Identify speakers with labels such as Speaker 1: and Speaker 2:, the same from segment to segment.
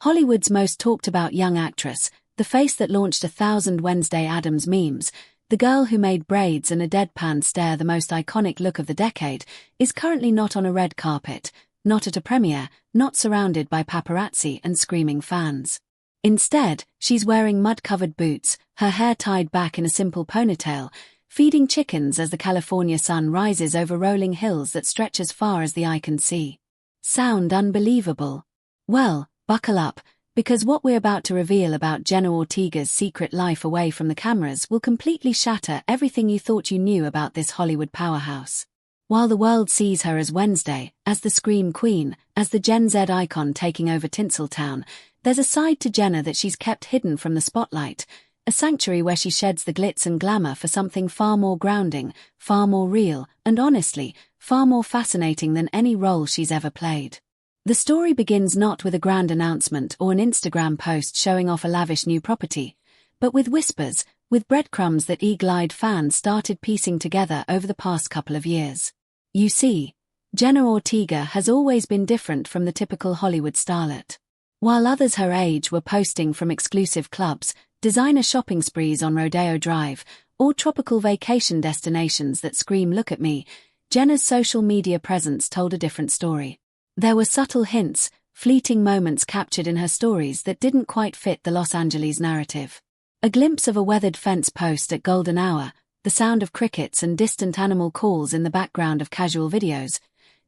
Speaker 1: Hollywood's most talked about young actress, the face that launched 1,000 Wednesday Addams memes, the girl who made braids and a deadpan stare the most iconic look of the decade, is currently not on a red carpet, not at a premiere, not surrounded by paparazzi and screaming fans. Instead, she's wearing mud-covered boots, her hair tied back in a simple ponytail, feeding chickens as the California sun rises over rolling hills that stretch as far as the eye can see. Sound unbelievable? Well, buckle up, because what we're about to reveal about Jenna Ortega's secret life away from the cameras will completely shatter everything you thought you knew about this Hollywood powerhouse. While the world sees her as Wednesday, as the Scream Queen, as the Gen Z icon taking over Tinseltown, there's a side to Jenna that she's kept hidden from the spotlight, a sanctuary where she sheds the glitz and glamour for something far more grounding, far more real, and honestly, far more fascinating than any role she's ever played. The story begins not with a grand announcement or an Instagram post showing off a lavish new property, but with whispers, with breadcrumbs that eagle-eyed fans started piecing together over the past couple of years. You see, Jenna Ortega has always been different from the typical Hollywood starlet. While others her age were posting from exclusive clubs, designer shopping sprees on Rodeo Drive, or tropical vacation destinations that scream "look at me," Jenna's social media presence told a different story. There were subtle hints, fleeting moments captured in her stories that didn't quite fit the Los Angeles narrative. A glimpse of a weathered fence post at golden hour, the sound of crickets and distant animal calls in the background of casual videos,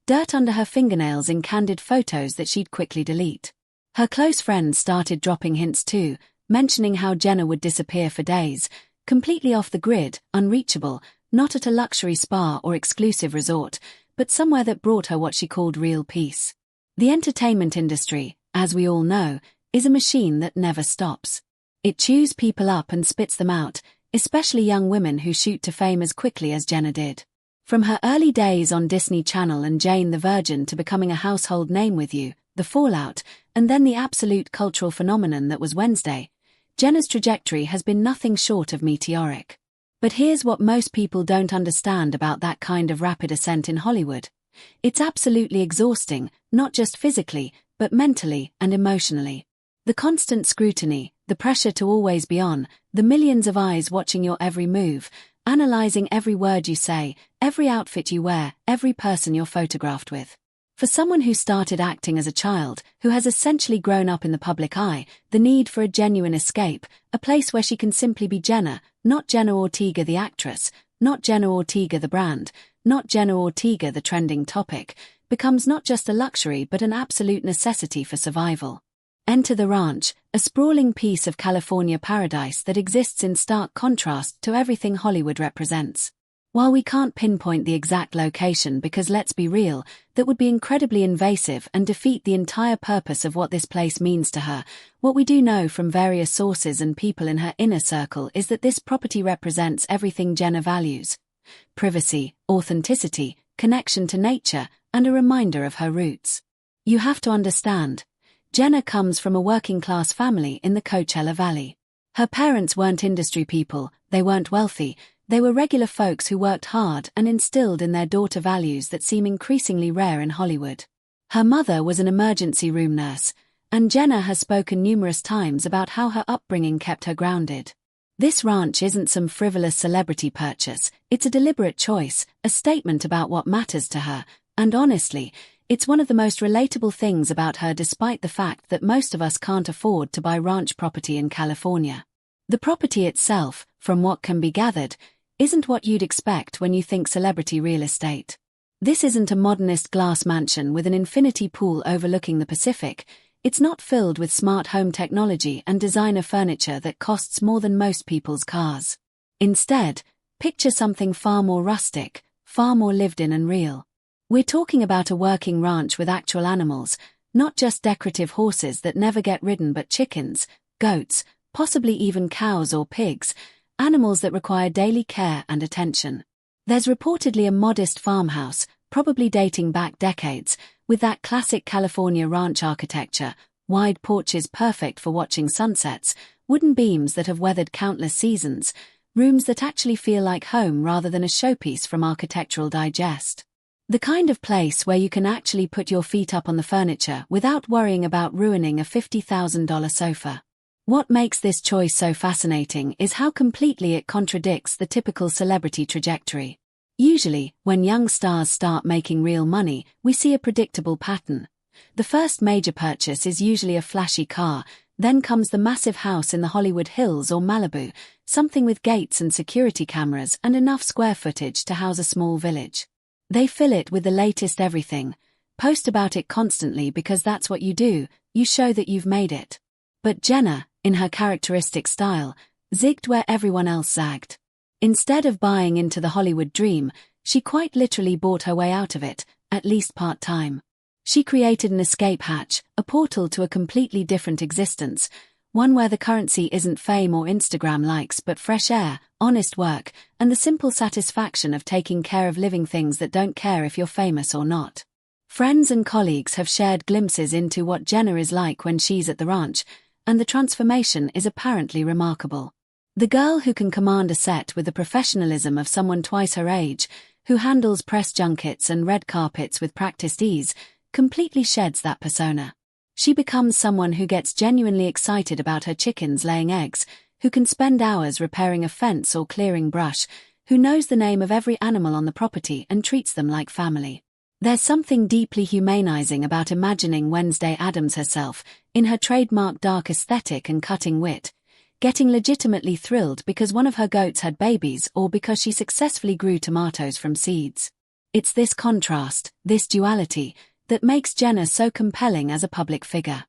Speaker 1: dirt under her fingernails in candid photos that she'd quickly delete. Her close friends started dropping hints too, mentioning how Jenna would disappear for days, completely off the grid, unreachable, not at a luxury spa or exclusive resort, but somewhere that brought her what she called real peace. The entertainment industry, as we all know, is a machine that never stops. It chews people up and spits them out, especially young women who shoot to fame as quickly as Jenna did. From her early days on Disney Channel and Jane the Virgin to becoming a household name with You, The Fallout, and then the absolute cultural phenomenon that was Wednesday, Jenna's trajectory has been nothing short of meteoric. But here's what most people don't understand about that kind of rapid ascent in Hollywood. It's absolutely exhausting, not just physically, but mentally and emotionally. The constant scrutiny, the pressure to always be on, the millions of eyes watching your every move, analyzing every word you say, every outfit you wear, every person you're photographed with. For someone who started acting as a child, who has essentially grown up in the public eye, the need for a genuine escape, a place where she can simply be Jenna, not Jenna Ortega the actress, not Jenna Ortega the brand, not Jenna Ortega the trending topic, becomes not just a luxury but an absolute necessity for survival. Enter the ranch, a sprawling piece of California paradise that exists in stark contrast to everything Hollywood represents. While we can't pinpoint the exact location because, let's be real, that would be incredibly invasive and defeat the entire purpose of what this place means to her, what we do know from various sources and people in her inner circle is that this property represents everything Jenna values: privacy, authenticity, connection to nature, and a reminder of her roots. You have to understand, Jenna comes from a working-class family in the Coachella Valley. Her parents weren't industry people, they weren't wealthy, they were regular folks who worked hard and instilled in their daughter values that seem increasingly rare in Hollywood. Her mother was an emergency room nurse, and Jenna has spoken numerous times about how her upbringing kept her grounded. This ranch isn't some frivolous celebrity purchase, it's a deliberate choice, a statement about what matters to her, and honestly, it's one of the most relatable things about her despite the fact that most of us can't afford to buy ranch property in California. The property itself, from what can be gathered, isn't what you'd expect when you think celebrity real estate. This isn't a modernist glass mansion with an infinity pool overlooking the Pacific. It's not filled with smart home technology and designer furniture that costs more than most people's cars. Instead, picture something far more rustic, far more lived in and real. We're talking about a working ranch with actual animals, not just decorative horses that never get ridden but chickens, goats, possibly even cows or pigs, animals that require daily care and attention. There's reportedly a modest farmhouse, probably dating back decades, with that classic California ranch architecture, wide porches perfect for watching sunsets, wooden beams that have weathered countless seasons, rooms that actually feel like home rather than a showpiece from Architectural Digest. The kind of place where you can actually put your feet up on the furniture without worrying about ruining a $50,000 sofa. What makes this choice so fascinating is how completely it contradicts the typical celebrity trajectory. Usually, when young stars start making real money, we see a predictable pattern. The first major purchase is usually a flashy car, then comes the massive house in the Hollywood Hills or Malibu, something with gates and security cameras and enough square footage to house a small village. They fill it with the latest everything, post about it constantly because that's what you do, you show that you've made it. But Jenna, in her characteristic style, zigged where everyone else zagged. Instead of buying into the Hollywood dream, she quite literally bought her way out of it, at least part-time. She created an escape hatch, a portal to a completely different existence, one where the currency isn't fame or Instagram likes but fresh air, honest work, and the simple satisfaction of taking care of living things that don't care if you're famous or not. Friends and colleagues have shared glimpses into what Jenna is like when she's at the ranch, and the transformation is apparently remarkable. The girl who can command a set with the professionalism of someone twice her age, who handles press junkets and red carpets with practiced ease, completely sheds that persona. She becomes someone who gets genuinely excited about her chickens laying eggs, who can spend hours repairing a fence or clearing brush, who knows the name of every animal on the property and treats them like family. There's something deeply humanizing about imagining Wednesday Addams herself, in her trademark dark aesthetic and cutting wit, getting legitimately thrilled because one of her goats had babies or because she successfully grew tomatoes from seeds. It's this contrast, this duality, that makes Jenna so compelling as a public figure.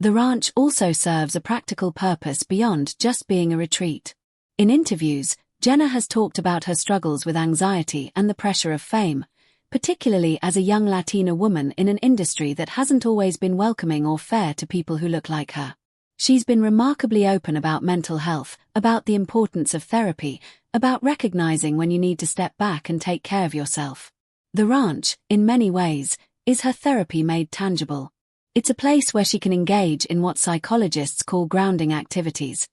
Speaker 1: The ranch also serves a practical purpose beyond just being a retreat. In interviews, Jenna has talked about her struggles with anxiety and the pressure of fame, particularly as a young Latina woman in an industry that hasn't always been welcoming or fair to people who look like her. She's been remarkably open about mental health, about the importance of therapy, about recognizing when you need to step back and take care of yourself. The ranch, in many ways, is her therapy made tangible. It's a place where she can engage in what psychologists call grounding activities,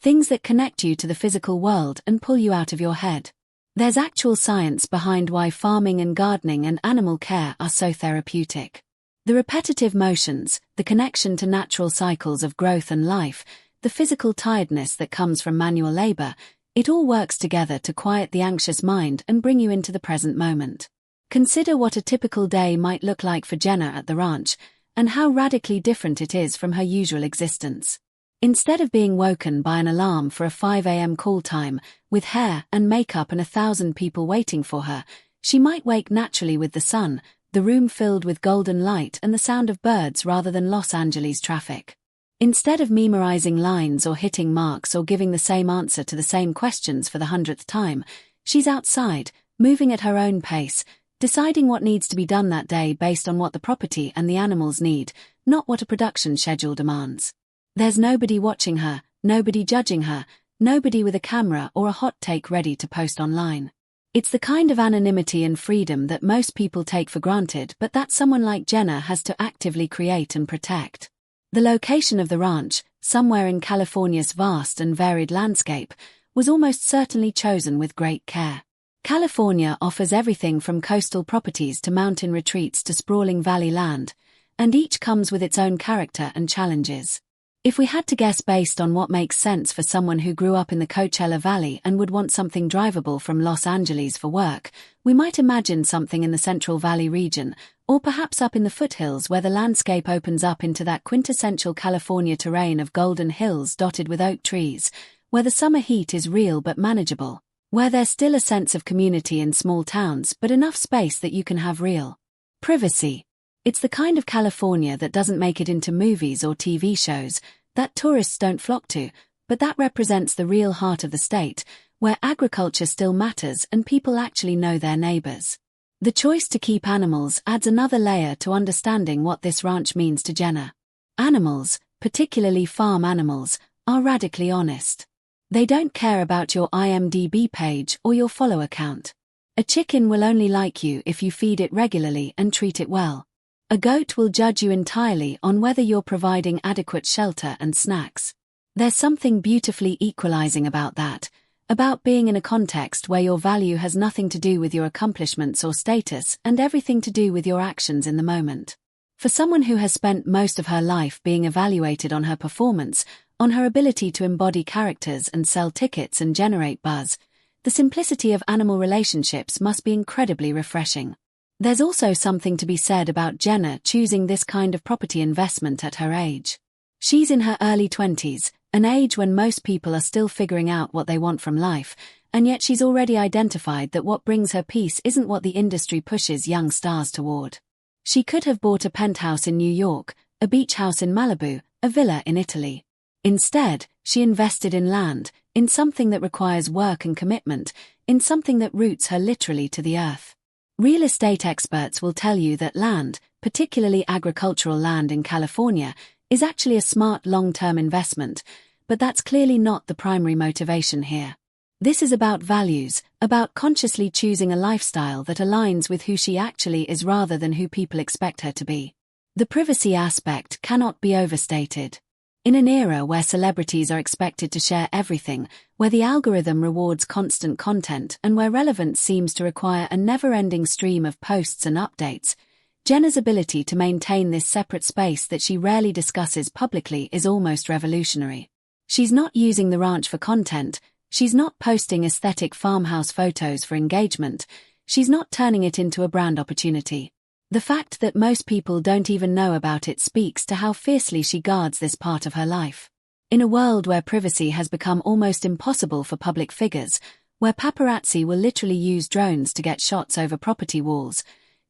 Speaker 1: things that connect you to the physical world and pull you out of your head. There's actual science behind why farming and gardening and animal care are so therapeutic. The repetitive motions, the connection to natural cycles of growth and life, the physical tiredness that comes from manual labor, it all works together to quiet the anxious mind and bring you into the present moment. Consider what a typical day might look like for Jenna at the ranch, and how radically different it is from her usual existence. Instead of being woken by an alarm for a 5 a.m. call time, with hair and makeup and 1,000 people waiting for her, she might wake naturally with the sun, the room filled with golden light and the sound of birds rather than Los Angeles traffic. Instead of memorizing lines or hitting marks or giving the same answer to the same questions for the 100th time, she's outside, moving at her own pace, deciding what needs to be done that day based on what the property and the animals need, not what a production schedule demands. There's nobody watching her, nobody judging her, nobody with a camera or a hot take ready to post online. It's the kind of anonymity and freedom that most people take for granted but that someone like Jenna has to actively create and protect. The location of the ranch, somewhere in California's vast and varied landscape, was almost certainly chosen with great care. California offers everything from coastal properties to mountain retreats to sprawling valley land, and each comes with its own character and challenges. If we had to guess based on what makes sense for someone who grew up in the Coachella Valley and would want something drivable from Los Angeles for work, we might imagine something in the Central Valley region, or perhaps up in the foothills where the landscape opens up into that quintessential California terrain of golden hills dotted with oak trees, where the summer heat is real but manageable, where there's still a sense of community in small towns but enough space that you can have real privacy. It's the kind of California that doesn't make it into movies or TV shows, that tourists don't flock to, but that represents the real heart of the state, where agriculture still matters and people actually know their neighbors. The choice to keep animals adds another layer to understanding what this ranch means to Jenna. Animals, particularly farm animals, are radically honest. They don't care about your IMDb page or your follower count. A chicken will only like you if you feed it regularly and treat it well. A goat will judge you entirely on whether you're providing adequate shelter and snacks. There's something beautifully equalizing about that, about being in a context where your value has nothing to do with your accomplishments or status and everything to do with your actions in the moment. For someone who has spent most of her life being evaluated on her performance, on her ability to embody characters and sell tickets and generate buzz, the simplicity of animal relationships must be incredibly refreshing. There's also something to be said about Jenna choosing this kind of property investment at her age. She's in her early 20s, an age when most people are still figuring out what they want from life, and yet she's already identified that what brings her peace isn't what the industry pushes young stars toward. She could have bought a penthouse in New York, a beach house in Malibu, a villa in Italy. Instead, she invested in land, in something that requires work and commitment, in something that roots her literally to the earth. Real estate experts will tell you that land, particularly agricultural land in California, is actually a smart long-term investment, but that's clearly not the primary motivation here. This is about values, about consciously choosing a lifestyle that aligns with who she actually is rather than who people expect her to be. The privacy aspect cannot be overstated. In an era where celebrities are expected to share everything, where the algorithm rewards constant content and where relevance seems to require a never-ending stream of posts and updates, Jenna's ability to maintain this separate space that she rarely discusses publicly is almost revolutionary. She's not using the ranch for content, she's not posting aesthetic farmhouse photos for engagement, she's not turning it into a brand opportunity. The fact that most people don't even know about it speaks to how fiercely she guards this part of her life. In a world where privacy has become almost impossible for public figures, where paparazzi will literally use drones to get shots over property walls,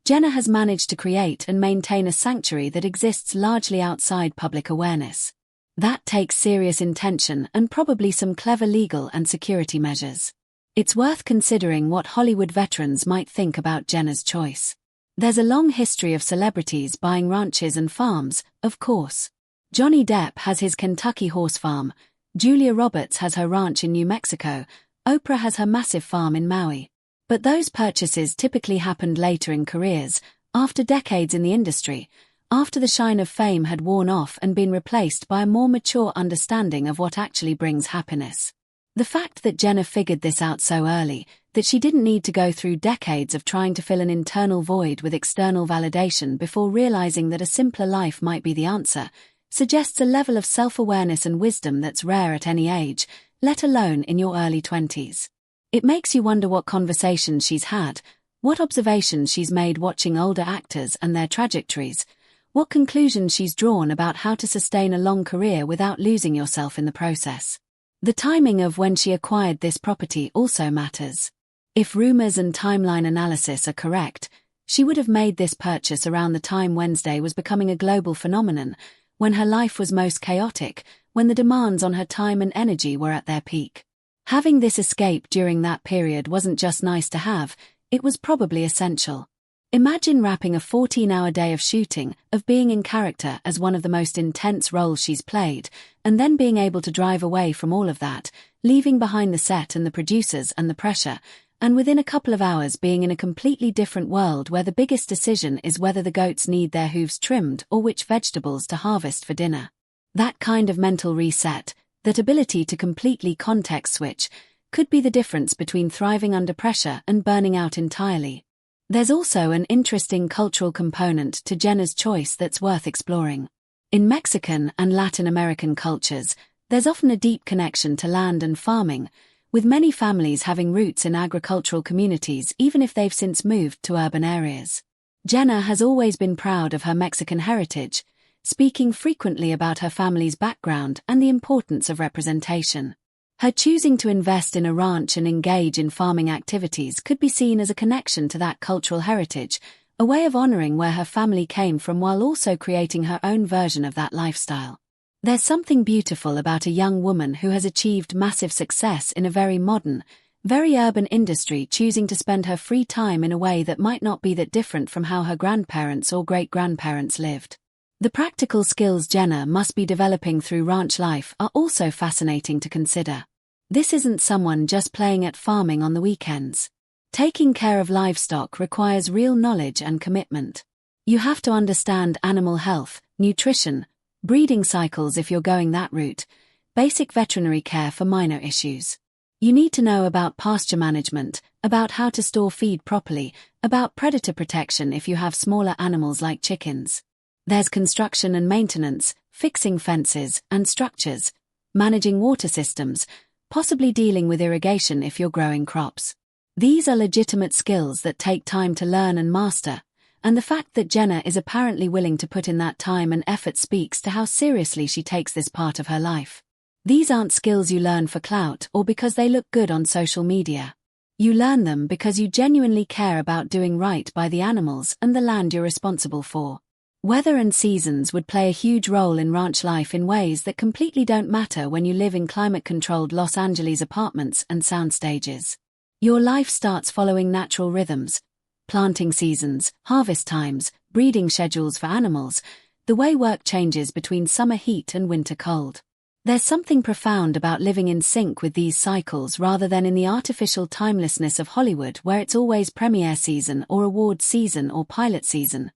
Speaker 1: Jenna has managed to create and maintain a sanctuary that exists largely outside public awareness. That takes serious intention and probably some clever legal and security measures. It's worth considering what Hollywood veterans might think about Jenna's choice. There's a long history of celebrities buying ranches and farms, of course. Johnny Depp has his Kentucky horse farm, Julia Roberts has her ranch in New Mexico, Oprah has her massive farm in Maui. But those purchases typically happened later in careers, after decades in the industry, after the shine of fame had worn off and been replaced by a more mature understanding of what actually brings happiness. The fact that Jenna figured this out so early, that she didn't need to go through decades of trying to fill an internal void with external validation before realizing that a simpler life might be the answer, suggests a level of self-awareness and wisdom that's rare at any age, let alone in your early 20s. It makes you wonder what conversations she's had, what observations she's made watching older actors and their trajectories, what conclusions she's drawn about how to sustain a long career without losing yourself in the process. The timing of when she acquired this property also matters. If rumors and timeline analysis are correct, she would have made this purchase around the time Wednesday was becoming a global phenomenon, when her life was most chaotic, when the demands on her time and energy were at their peak. Having this escape during that period wasn't just nice to have, it was probably essential. Imagine wrapping a 14-hour day of shooting, of being in character as one of the most intense roles she's played, and then being able to drive away from all of that, leaving behind the set and the producers and the pressure, and within a couple of hours being in a completely different world where the biggest decision is whether the goats need their hooves trimmed or which vegetables to harvest for dinner. That kind of mental reset, that ability to completely context switch, could be the difference between thriving under pressure and burning out entirely. There's also an interesting cultural component to Jenna's choice that's worth exploring. In Mexican and Latin American cultures, there's often a deep connection to land and farming, with many families having roots in agricultural communities even if they've since moved to urban areas. Jenna has always been proud of her Mexican heritage, speaking frequently about her family's background and the importance of representation. Her choosing to invest in a ranch and engage in farming activities could be seen as a connection to that cultural heritage, a way of honoring where her family came from while also creating her own version of that lifestyle. There's something beautiful about a young woman who has achieved massive success in a very modern, very urban industry choosing to spend her free time in a way that might not be that different from how her grandparents or great-grandparents lived. The practical skills Jenna must be developing through ranch life are also fascinating to consider. This isn't someone just playing at farming on the weekends. Taking care of livestock requires real knowledge and commitment. You have to understand animal health, nutrition, breeding cycles if you're going that route, basic veterinary care for minor issues. You need to know about pasture management, about how to store feed properly, about predator protection if you have smaller animals like chickens. There's construction and maintenance, fixing fences and structures, managing water systems, possibly dealing with irrigation if you're growing crops. These are legitimate skills that take time to learn and master, and the fact that Jenna is apparently willing to put in that time and effort speaks to how seriously she takes this part of her life. These aren't skills you learn for clout or because they look good on social media. You learn them because you genuinely care about doing right by the animals and the land you're responsible for. Weather and seasons would play a huge role in ranch life in ways that completely don't matter when you live in climate-controlled Los Angeles apartments and soundstages. Your life starts following natural rhythms, planting seasons, harvest times, breeding schedules for animals, the way work changes between summer heat and winter cold. There's something profound about living in sync with these cycles rather than in the artificial timelessness of Hollywood where it's always premiere season or award season or pilot season,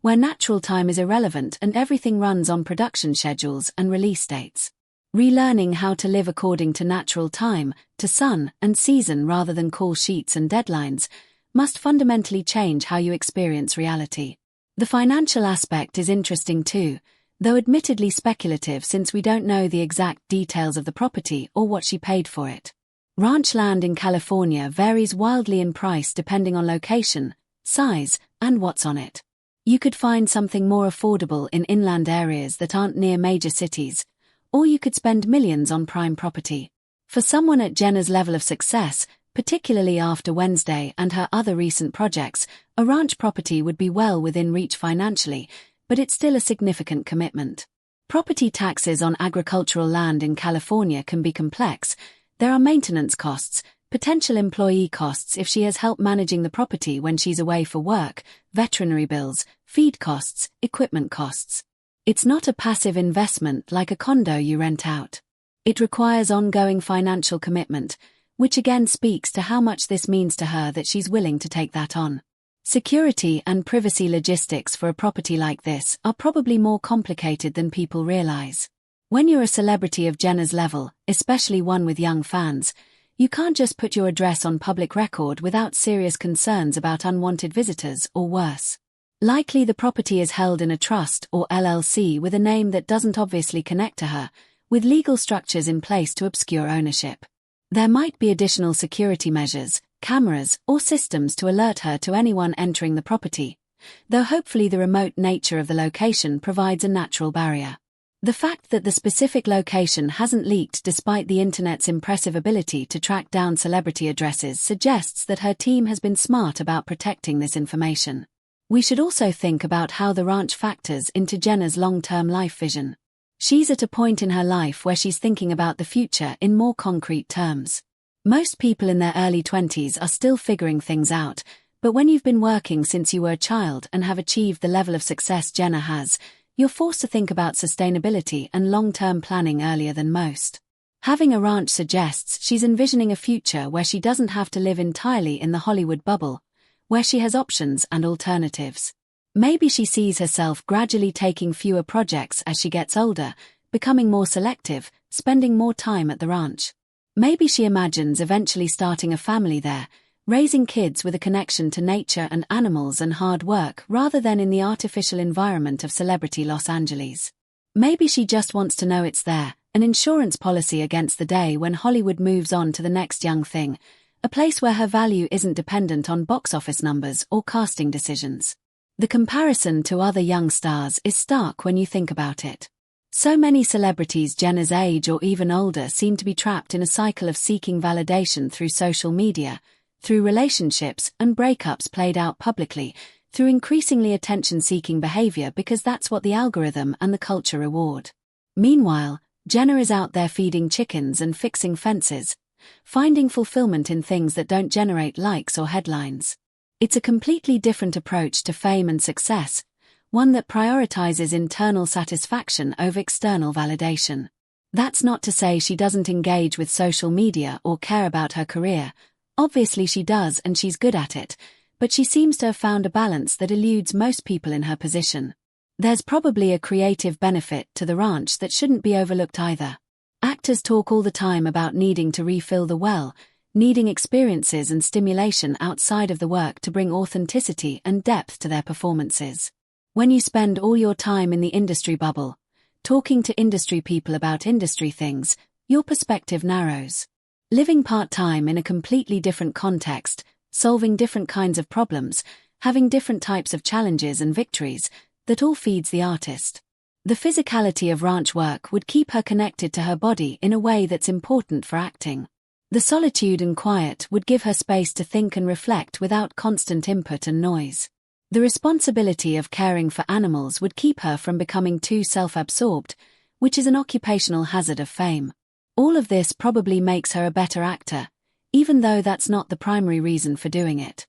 Speaker 1: where natural time is irrelevant and everything runs on production schedules and release dates. Relearning how to live according to natural time, to sun and season rather than call sheets and deadlines, must fundamentally change how you experience reality. The financial aspect is interesting too, though admittedly speculative since we don't know the exact details of the property or what she paid for it. Ranch land in California varies wildly in price depending on location, size, and what's on it. You could find something more affordable in inland areas that aren't near major cities, or you could spend millions on prime property. For someone at Jenna's level of success, particularly after Wednesday and her other recent projects, a ranch property would be well within reach financially, but it's still a significant commitment. Property taxes on agricultural land in California can be complex. There are maintenance costs, potential employee costs if she has help managing the property when she's away for work, veterinary bills, feed costs, equipment costs. It's not a passive investment like a condo you rent out. It requires ongoing financial commitment, which again speaks to how much this means to her that she's willing to take that on. Security and privacy logistics for a property like this are probably more complicated than people realize. When you're a celebrity of Jenna's level, especially one with young fans, you can't just put your address on public record without serious concerns about unwanted visitors or worse. Likely the property is held in a trust or LLC with a name that doesn't obviously connect to her, with legal structures in place to obscure ownership. There might be additional security measures, cameras, or systems to alert her to anyone entering the property, though hopefully the remote nature of the location provides a natural barrier. The fact that the specific location hasn't leaked despite the internet's impressive ability to track down celebrity addresses suggests that her team has been smart about protecting this information. We should also think about how the ranch factors into Jenna's long-term life vision. She's at a point in her life where she's thinking about the future in more concrete terms. Most people in their early 20s are still figuring things out, but when you've been working since you were a child and have achieved the level of success Jenna has, you're forced to think about sustainability and long-term planning earlier than most. Having a ranch suggests she's envisioning a future where she doesn't have to live entirely in the Hollywood bubble, where she has options and alternatives. Maybe she sees herself gradually taking fewer projects as she gets older, becoming more selective, spending more time at the ranch. Maybe she imagines eventually starting a family there, raising kids with a connection to nature and animals and hard work rather than in the artificial environment of celebrity Los Angeles. Maybe she just wants to know it's there, an insurance policy against the day when Hollywood moves on to the next young thing, a place where her value isn't dependent on box office numbers or casting decisions. The comparison to other young stars is stark when you think about it. So many celebrities Jenna's age or even older seem to be trapped in a cycle of seeking validation through social media, through relationships and breakups played out publicly, through increasingly attention-seeking behavior because that's what the algorithm and the culture reward. Meanwhile, Jenna is out there feeding chickens and fixing fences, finding fulfillment in things that don't generate likes or headlines. It's a completely different approach to fame and success, one that prioritizes internal satisfaction over external validation. That's not to say she doesn't engage with social media or care about her career. Obviously she does and she's good at it, but she seems to have found a balance that eludes most people in her position. There's probably a creative benefit to the ranch that shouldn't be overlooked either. Actors talk all the time about needing to refill the well, needing experiences and stimulation outside of the work to bring authenticity and depth to their performances. When you spend all your time in the industry bubble, talking to industry people about industry things, your perspective narrows. Living part-time in a completely different context, solving different kinds of problems, having different types of challenges and victories, that all feeds the artist. The physicality of ranch work would keep her connected to her body in a way that's important for acting. The solitude and quiet would give her space to think and reflect without constant input and noise. The responsibility of caring for animals would keep her from becoming too self-absorbed, which is an occupational hazard of fame. All of this probably makes her a better actor, even though that's not the primary reason for doing it.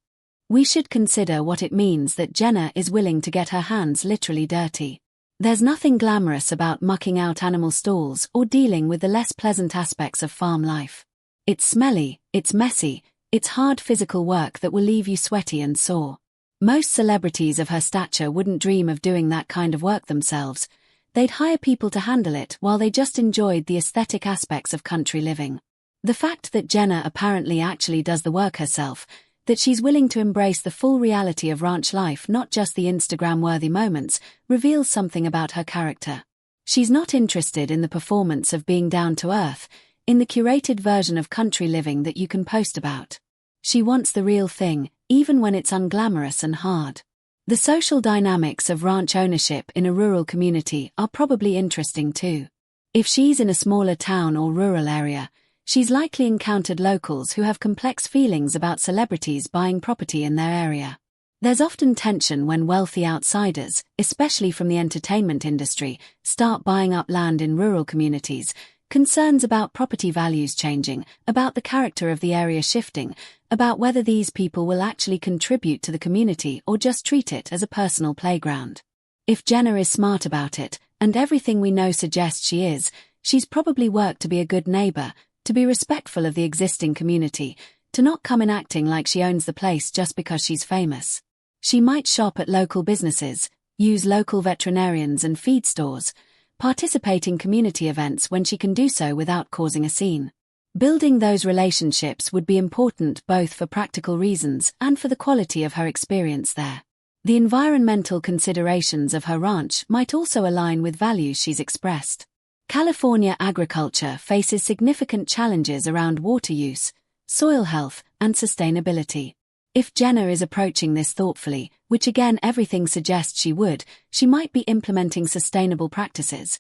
Speaker 1: We should consider what it means that Jenna is willing to get her hands literally dirty. There's nothing glamorous about mucking out animal stalls or dealing with the less pleasant aspects of farm life. It's smelly, it's messy, it's hard physical work that will leave you sweaty and sore. Most celebrities of her stature wouldn't dream of doing that kind of work themselves. They'd hire people to handle it while they just enjoyed the aesthetic aspects of country living. The fact that Jenna apparently actually does the work herself, that she's willing to embrace the full reality of ranch life, not just the Instagram-worthy moments, reveals something about her character. She's not interested in the performance of being down to earth, in the curated version of country living that you can post about. She wants the real thing, even when it's unglamorous and hard. The social dynamics of ranch ownership in a rural community are probably interesting too. If she's in a smaller town or rural area, she's likely encountered locals who have complex feelings about celebrities buying property in their area. There's often tension when wealthy outsiders, especially from the entertainment industry, start buying up land in rural communities. Concerns about property values changing, about the character of the area shifting, about whether these people will actually contribute to the community or just treat it as a personal playground. If Jenna is smart about it, and everything we know suggests she is, she's probably worked to be a good neighbor, to be respectful of the existing community, to not come in acting like she owns the place just because she's famous. She might shop at local businesses, use local veterinarians and feed stores, participate in community events when she can do so without causing a scene. Building those relationships would be important both for practical reasons and for the quality of her experience there. The environmental considerations of her ranch might also align with values she's expressed. California agriculture faces significant challenges around water use, soil health, and sustainability. If Jenna is approaching this thoughtfully, which again everything suggests she would, she might be implementing sustainable practices.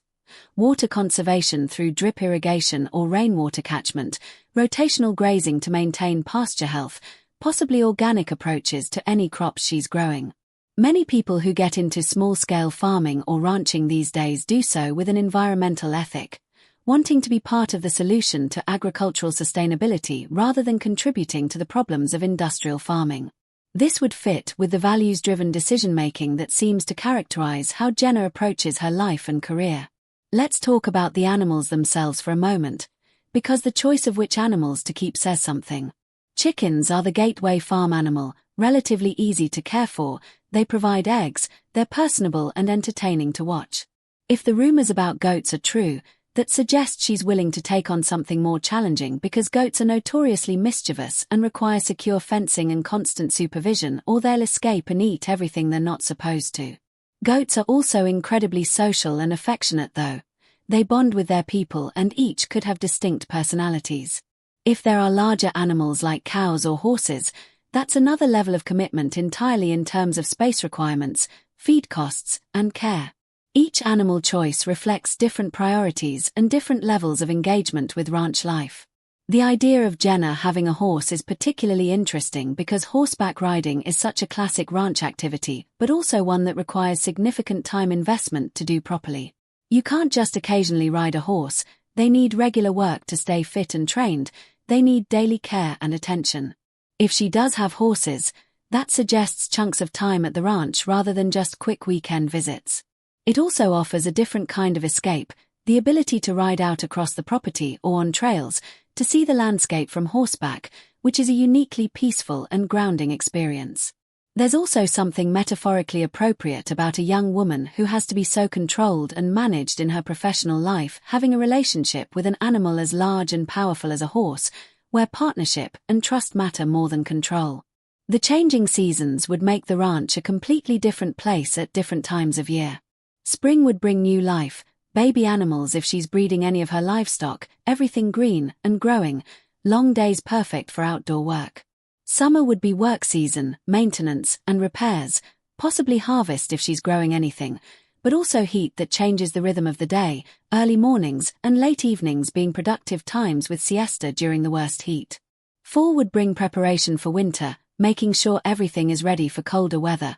Speaker 1: Water conservation through drip irrigation or rainwater catchment, rotational grazing to maintain pasture health, possibly organic approaches to any crops she's growing. Many people who get into small-scale farming or ranching these days do so with an environmental ethic, wanting to be part of the solution to agricultural sustainability rather than contributing to the problems of industrial farming. This would fit with the values-driven decision-making that seems to characterize how Jenna approaches her life and career. Let's talk about the animals themselves for a moment, because the choice of which animals to keep says something. Chickens are the gateway farm animal, relatively easy to care for, they provide eggs, they're personable and entertaining to watch. If the rumors about goats are true, that suggests she's willing to take on something more challenging because goats are notoriously mischievous and require secure fencing and constant supervision or they'll escape and eat everything they're not supposed to. Goats are also incredibly social and affectionate though. They bond with their people and each could have distinct personalities. If there are larger animals like cows or horses, that's another level of commitment entirely in terms of space requirements, feed costs, and care. Each animal choice reflects different priorities and different levels of engagement with ranch life. The idea of Jenna having a horse is particularly interesting because horseback riding is such a classic ranch activity, but also one that requires significant time investment to do properly. You can't just occasionally ride a horse, they need regular work to stay fit and trained, they need daily care and attention. If she does have horses, that suggests chunks of time at the ranch rather than just quick weekend visits. It also offers a different kind of escape, the ability to ride out across the property or on trails, to see the landscape from horseback, which is a uniquely peaceful and grounding experience. There's also something metaphorically appropriate about a young woman who has to be so controlled and managed in her professional life, having a relationship with an animal as large and powerful as a horse, where partnership and trust matter more than control. The changing seasons would make the ranch a completely different place at different times of year. Spring would bring new life, baby animals if she's breeding any of her livestock, everything green and growing, long days perfect for outdoor work. Summer would be work season, maintenance and repairs, possibly harvest if she's growing anything, but also heat that changes the rhythm of the day, early mornings and late evenings being productive times with siesta during the worst heat. Fall would bring preparation for winter, making sure everything is ready for colder weather.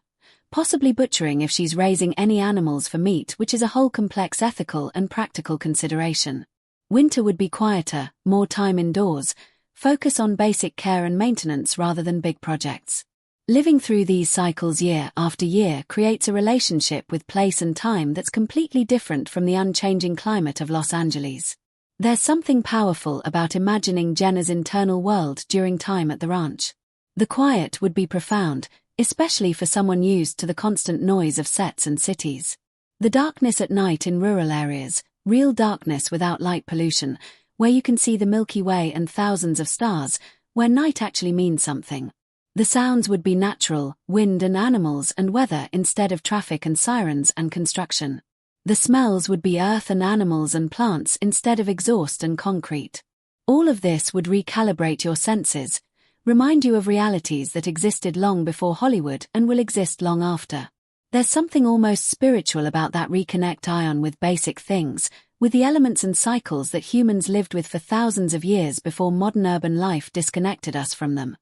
Speaker 1: Possibly butchering if she's raising any animals for meat, which is a whole complex ethical and practical consideration. Winter would be quieter, more time indoors, focus on basic care and maintenance rather than big projects. Living through these cycles year after year creates a relationship with place and time that's completely different from the unchanging climate of Los Angeles. There's something powerful about imagining Jenna's internal world during time at the ranch. The quiet would be profound, especially for someone used to the constant noise of sets and cities. The darkness at night in rural areas, real darkness without light pollution, where you can see the Milky Way and thousands of stars, where night actually means something. The sounds would be natural, wind and animals and weather instead of traffic and sirens and construction. The smells would be earth and animals and plants instead of exhaust and concrete. All of this would recalibrate your senses, remind you of realities that existed long before Hollywood and will exist long after. There's something almost spiritual about that reconnect ion with basic things, with the elements and cycles that humans lived with for thousands of years before modern urban life disconnected us from them.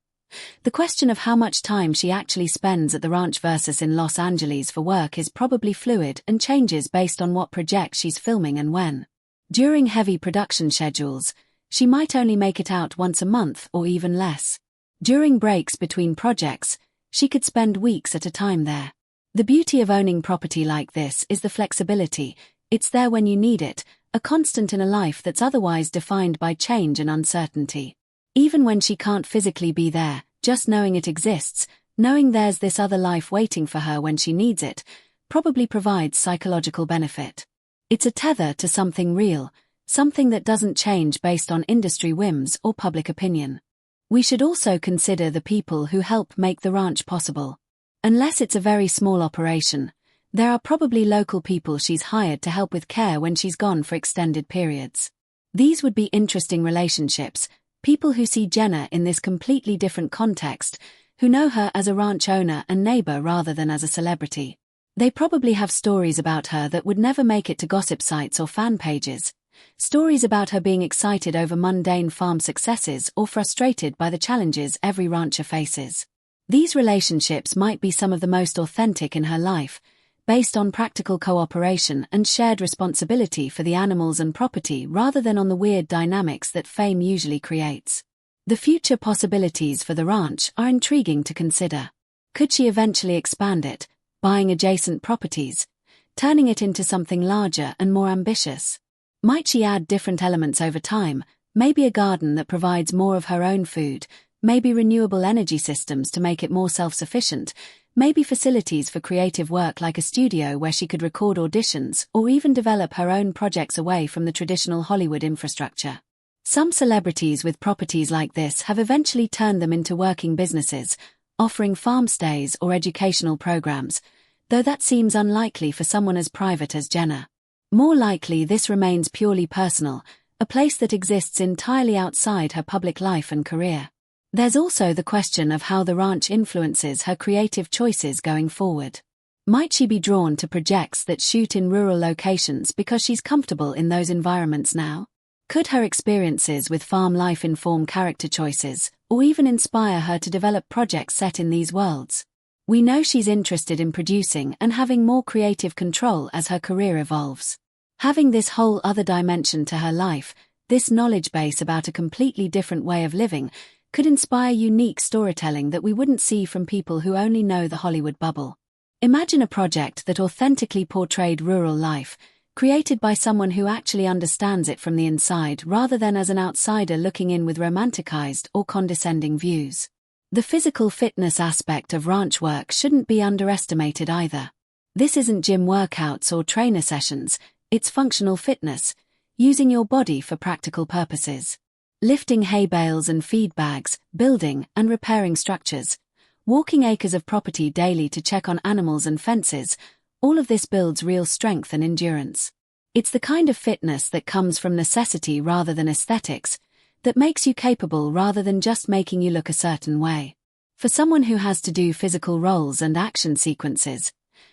Speaker 1: The question of how much time she actually spends at the ranch versus in Los Angeles for work is probably fluid and changes based on what project she's filming and when. During heavy production schedules, she might only make it out once a month or even less. During breaks between projects, she could spend weeks at a time there. The beauty of owning property like this is the flexibility. It's there when you need it, a constant in a life that's otherwise defined by change and uncertainty. Even when she can't physically be there, just knowing it exists, knowing there's this other life waiting for her when she needs it, probably provides psychological benefit. It's a tether to something real, something that doesn't change based on industry whims or public opinion. We should also consider the people who help make the ranch possible. Unless it's a very small operation, there are probably local people she's hired to help with care when she's gone for extended periods. These would be interesting relationships, people who see Jenna in this completely different context, who know her as a ranch owner and neighbor rather than as a celebrity. They probably have stories about her that would never make it to gossip sites or fan pages. Stories about her being excited over mundane farm successes or frustrated by the challenges every rancher faces. These relationships might be some of the most authentic in her life, based on practical cooperation and shared responsibility for the animals and property rather than on the weird dynamics that fame usually creates. The future possibilities for the ranch are intriguing to consider. Could she eventually expand it, buying adjacent properties, turning it into something larger and more ambitious? Might she add different elements over time, maybe a garden that provides more of her own food, maybe renewable energy systems to make it more self-sufficient, maybe facilities for creative work like a studio where she could record auditions or even develop her own projects away from the traditional Hollywood infrastructure. Some celebrities with properties like this have eventually turned them into working businesses, offering farm stays or educational programs, though that seems unlikely for someone as private as Jenna. More likely this remains purely personal, a place that exists entirely outside her public life and career. There's also the question of how the ranch influences her creative choices going forward. Might she be drawn to projects that shoot in rural locations because she's comfortable in those environments now? Could her experiences with farm life inform character choices, or even inspire her to develop projects set in these worlds? We know she's interested in producing and having more creative control as her career evolves. Having this whole other dimension to her life, this knowledge base about a completely different way of living, could inspire unique storytelling that we wouldn't see from people who only know the Hollywood bubble. Imagine a project that authentically portrayed rural life, created by someone who actually understands it from the inside rather than as an outsider looking in with romanticized or condescending views. The physical fitness aspect of ranch work shouldn't be underestimated either. This isn't gym workouts or trainer sessions, it's functional fitness, using your body for practical purposes. Lifting hay bales and feed bags, building and repairing structures, walking acres of property daily to check on animals and fences, all of this builds real strength and endurance. It's the kind of fitness that comes from necessity rather than aesthetics, that makes you capable rather than just making you look a certain way. For someone who has to do physical roles and action sequences,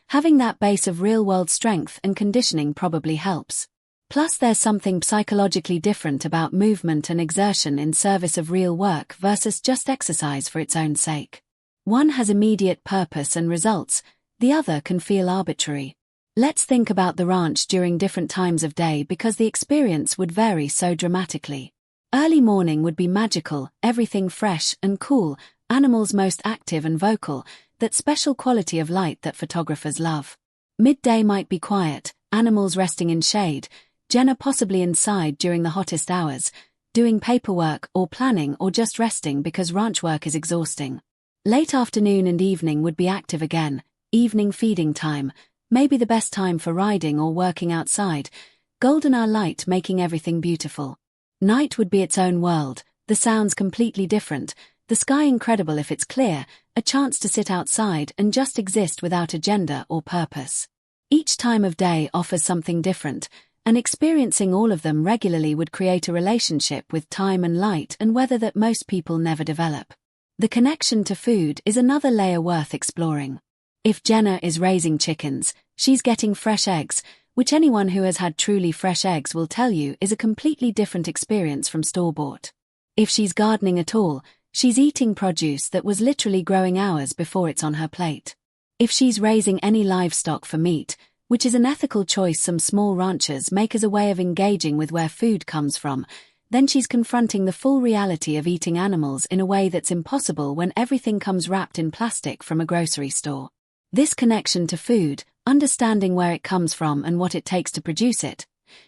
Speaker 1: having that base of real-world strength and conditioning probably helps. Plus, there's something psychologically different about movement and exertion in service of real work versus just exercise for its own sake. One has immediate purpose and results, the other can feel arbitrary. Let's think about the ranch during different times of day because the experience would vary so dramatically. Early morning would be magical, everything fresh and cool, animals most active and vocal, that special quality of light that photographers love. Midday might be quiet, animals resting in shade, Jenna possibly inside during the hottest hours, doing paperwork or planning or just resting because ranch work is exhausting. Late afternoon and evening would be active again, evening feeding time, maybe the best time for riding or working outside, golden hour light making everything beautiful. Night would be its own world, the sounds completely different, the sky incredible if it's clear, a chance to sit outside and just exist without agenda or purpose. Each time of day offers something different, and experiencing all of them regularly would create a relationship with time and light and weather that most people never develop. The connection to food is another layer worth exploring. If Jenna is raising chickens, she's getting fresh eggs, which anyone who has had truly fresh eggs will tell you is a completely different experience from store-bought. If she's gardening at all, she's eating produce that was literally growing hours before it's on her plate. If she's raising any livestock for meat, which is an ethical choice some small ranchers make as a way of engaging with where food comes from, then she's confronting the full reality of eating animals in a way that's impossible when everything comes wrapped in plastic from a grocery store. This connection to food, understanding where it comes from and what it takes to produce it,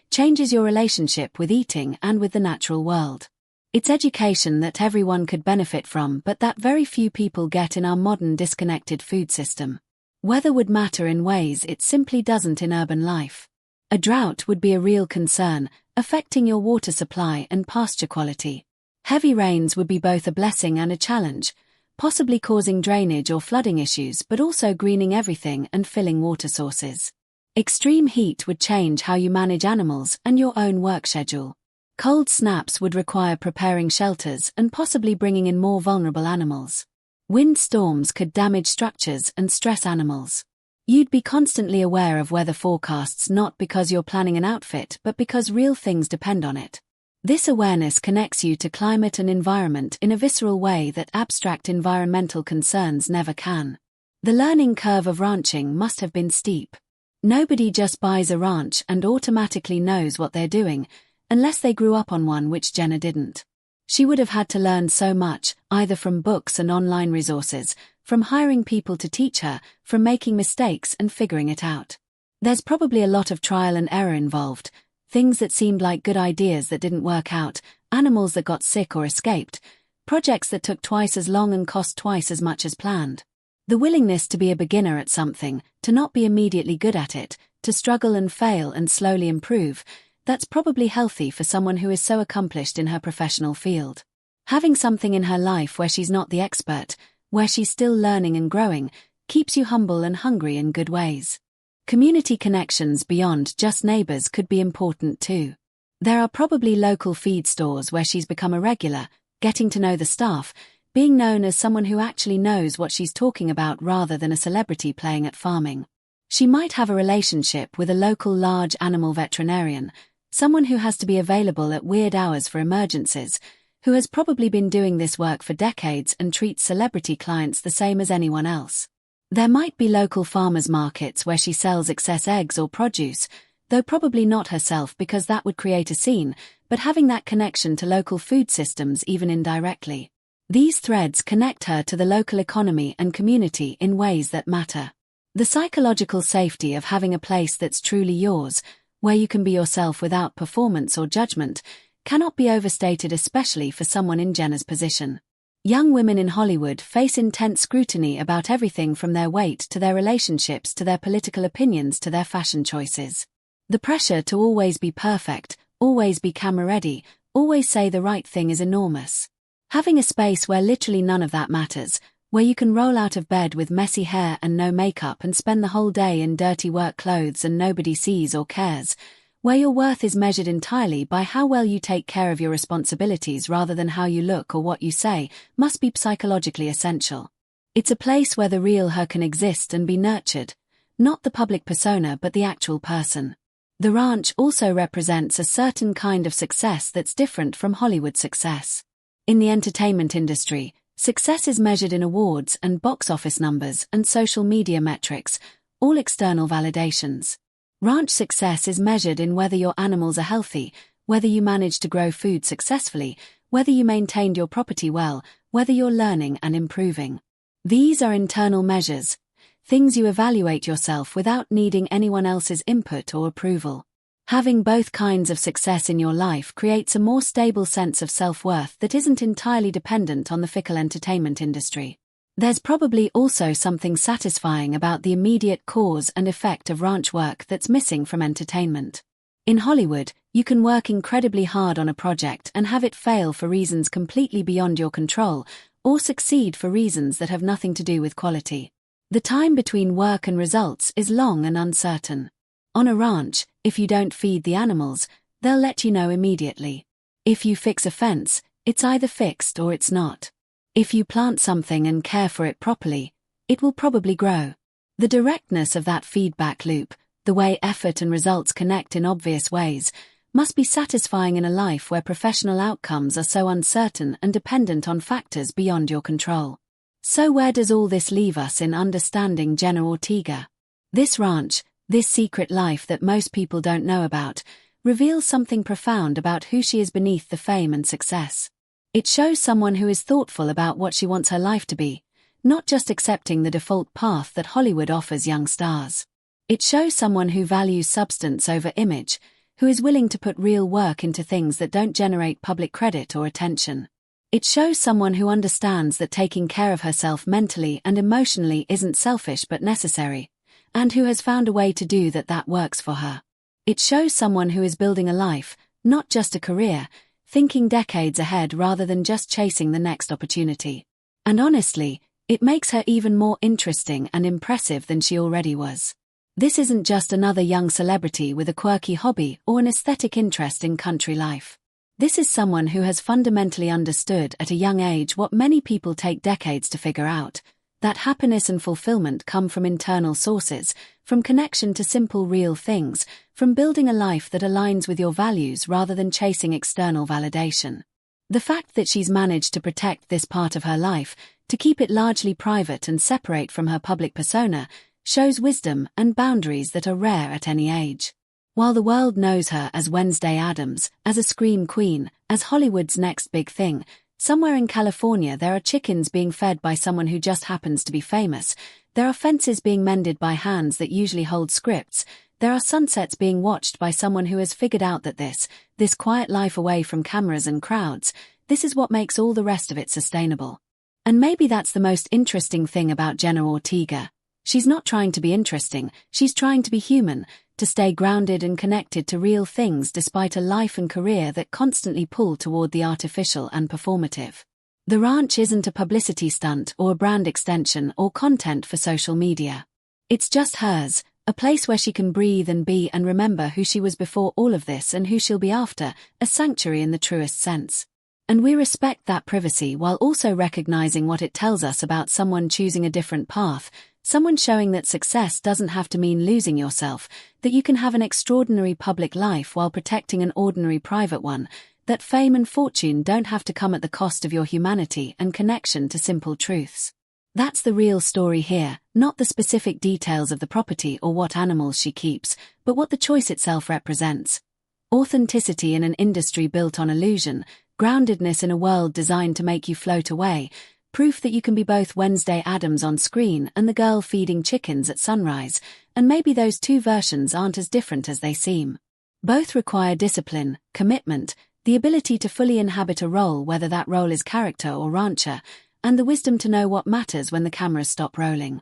Speaker 1: changes your relationship with eating and with the natural world. It's education that everyone could benefit from but that very few people get in our modern disconnected food system. Weather would matter in ways it simply doesn't in urban life. A drought would be a real concern, affecting your water supply and pasture quality. Heavy rains would be both a blessing and a challenge, possibly causing drainage or flooding issues but also greening everything and filling water sources. Extreme heat would change how you manage animals and your own work schedule. Cold snaps would require preparing shelters and possibly bringing in more vulnerable animals. Wind storms could damage structures and stress animals. You'd be constantly aware of weather forecasts not because you're planning an outfit but because real things depend on it. This awareness connects you to climate and environment in a visceral way that abstract environmental concerns never can. The learning curve of ranching must have been steep. Nobody just buys a ranch and automatically knows what they're doing, unless they grew up on one, which Jenna didn't. She would have had to learn so much, either from books and online resources, from hiring people to teach her, from making mistakes and figuring it out. There's probably a lot of trial and error involved, things that seemed like good ideas that didn't work out, animals that got sick or escaped, projects that took twice as long and cost twice as much as planned. The willingness to be a beginner at something, to not be immediately good at it, to struggle and fail and slowly improve, that's probably healthy for someone who is so accomplished in her professional field. Having something in her life where she's not the expert, where she's still learning and growing, keeps you humble and hungry in good ways. Community connections beyond just neighbors could be important too. There are probably local feed stores where she's become a regular, getting to know the staff, being known as someone who actually knows what she's talking about rather than a celebrity playing at farming. She might have a relationship with a local large animal veterinarian, someone who has to be available at weird hours for emergencies, who has probably been doing this work for decades and treats celebrity clients the same as anyone else. There might be local farmers markets where she sells excess eggs or produce, though probably not herself because that would create a scene, but having that connection to local food systems even indirectly. These threads connect her to the local economy and community in ways that matter. The psychological safety of having a place that's truly yours, where you can be yourself without performance or judgment, cannot be overstated, especially for someone in Jenna's position. Young women in Hollywood face intense scrutiny about everything from their weight to their relationships to their political opinions to their fashion choices. The pressure to always be perfect, always be camera-ready, always say the right thing is enormous. Having a space where literally none of that matters, where you can roll out of bed with messy hair and no makeup and spend the whole day in dirty work clothes and nobody sees or cares, where your worth is measured entirely by how well you take care of your responsibilities rather than how you look or what you say, must be psychologically essential. It's a place where the real her can exist and be nurtured, not the public persona but the actual person. The ranch also represents a certain kind of success that's different from Hollywood success. In the entertainment industry, success is measured in awards and box office numbers and social media metrics, all external validations. Ranch success is measured in whether your animals are healthy, whether you manage to grow food successfully, whether you maintained your property well, whether you're learning and improving. These are internal measures, things you evaluate yourself without needing anyone else's input or approval. Having both kinds of success in your life creates a more stable sense of self-worth that isn't entirely dependent on the fickle entertainment industry. There's probably also something satisfying about the immediate cause and effect of ranch work that's missing from entertainment. In Hollywood, you can work incredibly hard on a project and have it fail for reasons completely beyond your control, or succeed for reasons that have nothing to do with quality. The time between work and results is long and uncertain. On a ranch, if you don't feed the animals, they'll let you know immediately. If you fix a fence, it's either fixed or it's not. If you plant something and care for it properly, it will probably grow. The directness of that feedback loop, the way effort and results connect in obvious ways, must be satisfying in a life where professional outcomes are so uncertain and dependent on factors beyond your control. So where does all this leave us in understanding Jenna Ortega? This ranch, this secret life that most people don't know about, reveals something profound about who she is beneath the fame and success. It shows someone who is thoughtful about what she wants her life to be, not just accepting the default path that Hollywood offers young stars. It shows someone who values substance over image, who is willing to put real work into things that don't generate public credit or attention. It shows someone who understands that taking care of herself mentally and emotionally isn't selfish but necessary, and who has found a way to do that works for her. It shows someone who is building a life, not just a career, thinking decades ahead rather than just chasing the next opportunity. And honestly, it makes her even more interesting and impressive than she already was. This isn't just another young celebrity with a quirky hobby or an aesthetic interest in country life. This is someone who has fundamentally understood at a young age what many people take decades to figure out, that happiness and fulfillment come from internal sources, from connection to simple real things, from building a life that aligns with your values rather than chasing external validation. The fact that she's managed to protect this part of her life, to keep it largely private and separate from her public persona, shows wisdom and boundaries that are rare at any age. While the world knows her as Wednesday Addams, as a scream queen, as Hollywood's next big thing, somewhere in California there are chickens being fed by someone who just happens to be famous, there are fences being mended by hands that usually hold scripts, there are sunsets being watched by someone who has figured out that this quiet life away from cameras and crowds, this is what makes all the rest of it sustainable. And maybe that's the most interesting thing about Jenna Ortega. She's not trying to be interesting, she's trying to be human, to stay grounded and connected to real things despite a life and career that constantly pull toward the artificial and performative. The ranch isn't a publicity stunt or a brand extension or content for social media. It's just hers, a place where she can breathe and be and remember who she was before all of this and who she'll be after, a sanctuary in the truest sense. And we respect that privacy while also recognizing what it tells us about someone choosing a different path, someone showing that success doesn't have to mean losing yourself, that you can have an extraordinary public life while protecting an ordinary private one, that fame and fortune don't have to come at the cost of your humanity and connection to simple truths. That's the real story here, not the specific details of the property or what animals she keeps, but what the choice itself represents. Authenticity in an industry built on illusion, groundedness in a world designed to make you float away, proof that you can be both Wednesday Addams on screen and the girl feeding chickens at sunrise, and maybe those two versions aren't as different as they seem. Both require discipline, commitment, the ability to fully inhabit a role, whether that role is character or rancher, and the wisdom to know what matters when the cameras stop rolling.